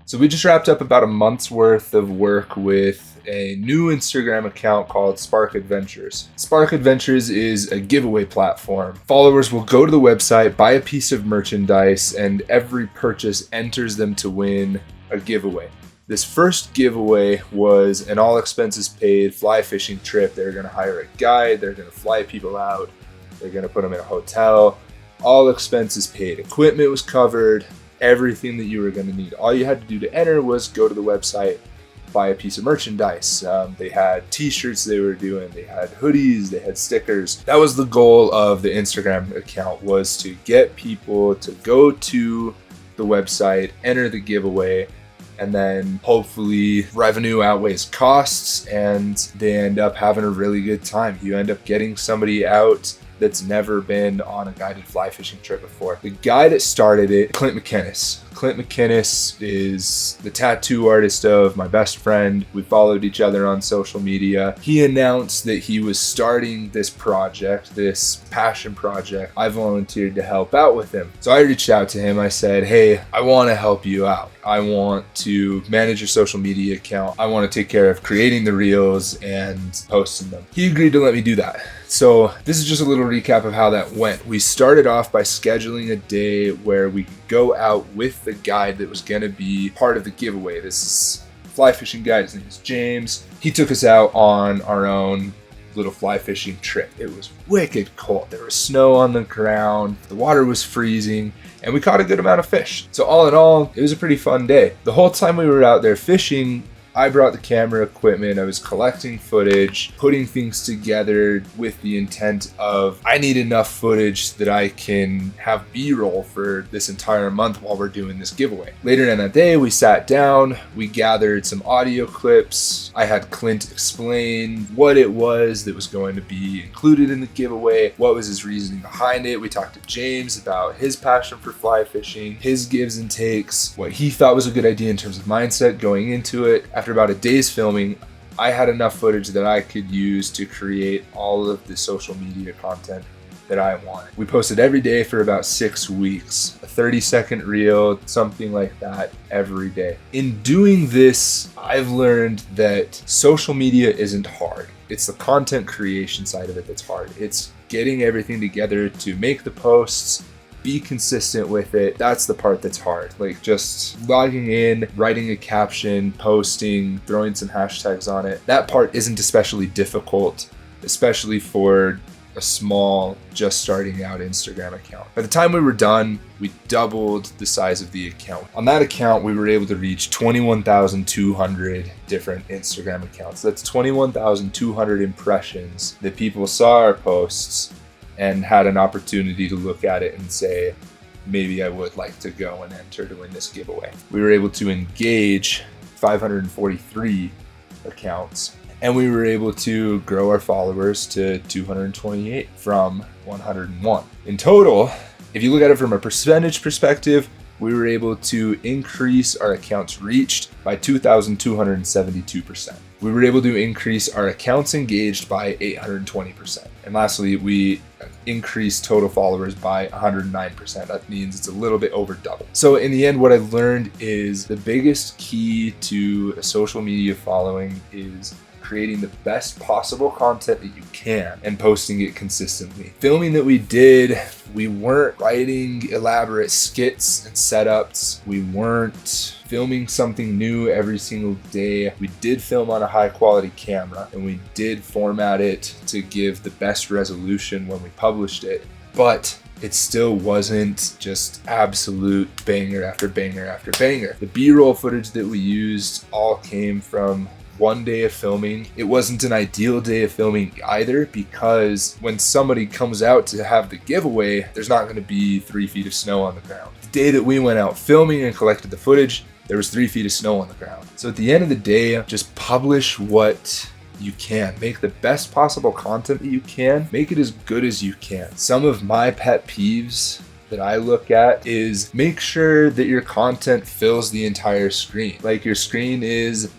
So we just wrapped up about a month's worth of work with a new Instagram account called Spark Adventures. Spark Adventures is a giveaway platform. Followers will go to the website, buy a piece of merchandise, and every purchase enters them to win a giveaway. This first giveaway was an all expenses paid fly fishing trip. They're going to hire a guide, they're going to fly people out, they're going to put them in a hotel, all expenses paid. Equipment was covered, everything that you were going to need. All you had to do to enter was go to the website, buy a piece of merchandise. They had t-shirts they were doing, they had hoodies, they had stickers. That was the goal of the Instagram account, was to get people to go to the website, enter the giveaway, and then hopefully revenue outweighs costs and they end up having a really good time. You end up getting somebody out that's never been on a guided fly fishing trip before. The guy that started it, Clint McInnes. Clint McInnes is the tattoo artist of my best friend. We followed each other on social media. He announced that he was starting this project, this passion project. I volunteered to help out with him. So I reached out to him. I said, hey, I want to help you out. I want to manage your social media account. I want to take care of creating the reels and posting them. He agreed to let me do that. So this is just a little recap of how that went. We started off by scheduling a day where we could go out with the guide that was going to be part of the giveaway. This is a fly fishing guide. His name is James. He took us out on our own little fly fishing trip. It was wicked cold. There was snow on the ground. The water was freezing. And we caught a good amount of fish. So all in all, it was a pretty fun day. The whole time we were out there fishing, I brought the camera equipment. I was collecting footage, putting things together with the intent of, I need enough footage that I can have B-roll for this entire month while we're doing this giveaway. Later in that day, we sat down, we gathered some audio clips. I had Clint explain what it was that was going to be included in the giveaway, what was his reasoning behind it. We talked to James about his passion for fly fishing, his gives and takes, what he thought was a good idea in terms of mindset going into it. After about a day's filming, I had enough footage that I could use to create all of the social media content that I wanted. We posted every day for about 6 weeks, a 30-second reel, something like that every day. In doing this, I've learned that social media isn't hard. It's the content creation side of it that's hard. It's getting everything together to make the posts, be consistent with it. That's the part that's hard. Like just logging in, writing a caption, posting, throwing some hashtags on it. That part isn't especially difficult, especially for a small, just starting out Instagram account. By the time we were done, we doubled the size of the account. On that account, we were able to reach 21,200 different Instagram accounts. That's 21,200 impressions that people saw our posts and had an opportunity to look at it and say, maybe I would like to go and enter to win this giveaway. We were able to engage 543 accounts, and we were able to grow our followers to 228 from 101. In total, if you look at it from a percentage perspective, we were able to increase our accounts reached by 2,272%. We were able to increase our accounts engaged by 820%. And lastly, we increased total followers by 109%. That means it's a little bit over double. So in the end, what I've learned is the biggest key to a social media following is creating the best possible content that you can and posting it consistently. Filming that we did, we weren't writing elaborate skits and setups. We weren't filming something new every single day. We did film on a high quality camera and we did format it to give the best resolution when we published it, but it still wasn't just absolute banger after banger after banger. The B-roll footage that we used all came from one day of filming. It wasn't an ideal day of filming either, because when somebody comes out to have the giveaway, there's not going to be 3 feet of snow on the ground. The day that we went out filming and collected the footage, there was 3 feet of snow on the ground. So at the end of the day, just publish what you can. Make the best possible content that you can. Make it as good as you can. Some of my pet peeves that I look at is make sure that your content fills the entire screen. Like your screen is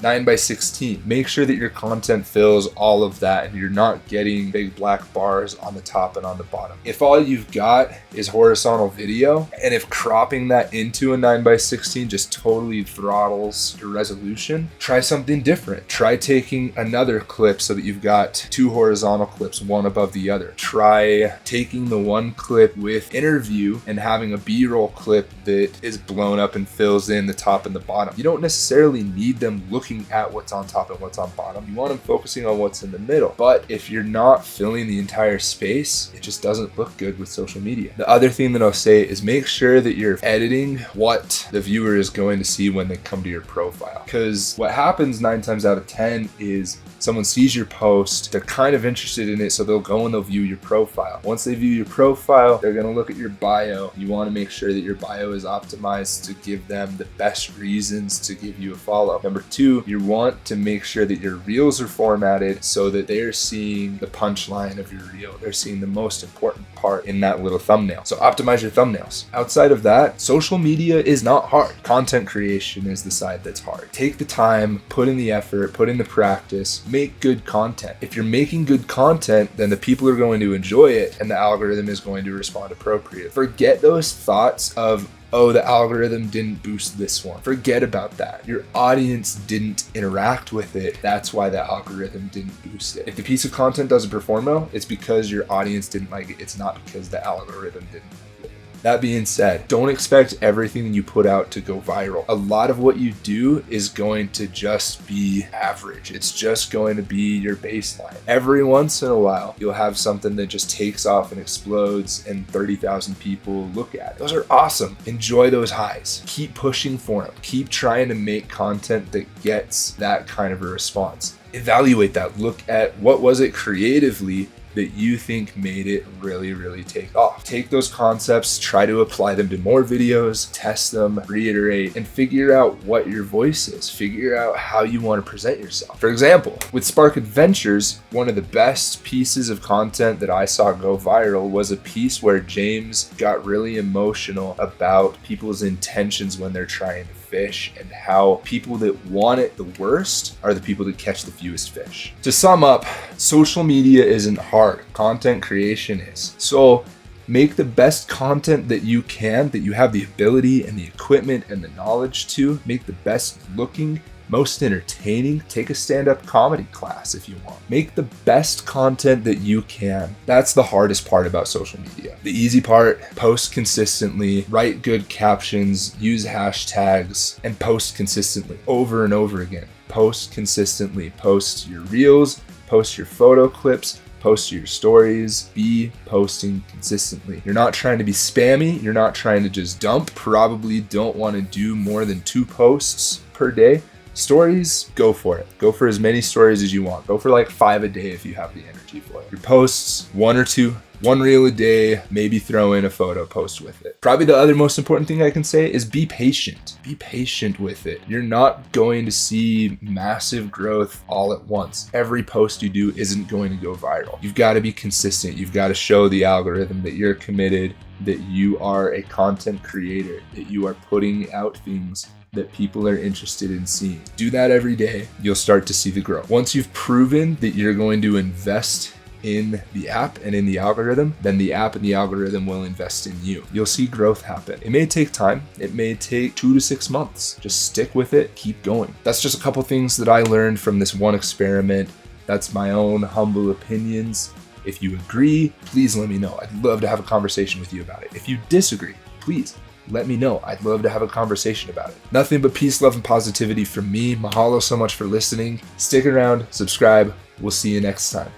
9:16. Make sure that your content fills all of that and you're not getting big black bars on the top and on the bottom. If all you've got is horizontal video, and if cropping that into a 9:16 just totally throttles your resolution, try something different. Try taking another clip so that you've got two horizontal clips, one above the other. Try taking the one clip with interview and having a B-roll clip that is blown up and fills in the top and the bottom. You don't necessarily need them looking at what's on top and what's on bottom. You want them focusing on what's in the middle. But if you're not filling the entire space, it just doesn't look good with social media. The other thing that I'll say is make sure that you're editing what the viewer is going to see when they come to your profile. Because what happens 9 times out of 10 is someone sees your post, they're kind of interested in it, so they'll go and they'll view your profile. Once they view your profile, they're gonna look at your bio. You wanna make sure that your bio is optimized to give them the best reasons to give you a follow. Number 2, you want to make sure that your reels are formatted so that they're seeing the punchline of your reel. They're seeing the most important part in that little thumbnail. So optimize your thumbnails. Outside of that, social media is not hard. Content creation is the side that's hard. Take the time, put in the effort, put in the practice, make good content. If you're making good content, then the people are going to enjoy it and the algorithm is going to respond appropriately. Forget those thoughts of, oh, the algorithm didn't boost this one. Forget about that. Your audience didn't interact with it. That's why the algorithm didn't boost it. If the piece of content doesn't perform well, it's because your audience didn't like it. It's not because the algorithm didn't like it. That being said, don't expect everything you put out to go viral. A lot of what you do is going to just be average. It's just going to be your baseline. Every once in a while, you'll have something that just takes off and explodes and 30,000 people look at it. Those are awesome. Enjoy those highs. Keep pushing for them. Keep trying to make content that gets that kind of a response. Evaluate that. Look at what was it creatively that you think made it really, really take off. Take those concepts, try to apply them to more videos, test them, reiterate, and figure out what your voice is. Figure out how you want to present yourself. For example, with Spark Adventures, one of the best pieces of content that I saw go viral was a piece where James got really emotional about people's intentions when they're trying to fish, and how people that want it the worst are the people that catch the fewest fish. To sum up, social media isn't hard. Content creation is. So make the best content that you can, that you have the ability and the equipment and the knowledge to. Make the best looking, most entertaining. Take a stand-up comedy class if you want. Make the best content that you can. That's the hardest part about social media. The easy part, post consistently, write good captions, use hashtags, and post consistently over and over again. Post consistently. Post your reels, post your photo clips, post your stories, be posting consistently. You're not trying to be spammy. You're not trying to just dump. Probably don't want to do more than 2 posts per day. Stories, go for it. Go for as many stories as you want. Go for like 5 a day if you have the energy for it. Your posts, 1 or 2, 1 reel a day, maybe throw in a photo post with it. Probably the other most important thing I can say is be patient. Be patient with it. You're not going to see massive growth all at once. Every post you do isn't going to go viral. You've got to be consistent. You've got to show the algorithm that you're committed, that you are a content creator, that you are putting out things that people are interested in seeing. Do that every day. You'll start to see the growth. Once you've proven that you're going to invest in the app and in the algorithm, then the app and the algorithm will invest in you. You'll see growth happen. It may take time. It may take 2 to 6 months. Just stick with it. Keep going. That's just a couple things that I learned from this one experiment. That's my own humble opinions. If you agree, please let me know. I'd love to have a conversation with you about it. If you disagree, please let me know. I'd love to have a conversation about it. Nothing but peace, love, and positivity from me. Mahalo so much for listening. Stick around, subscribe. We'll see you next time.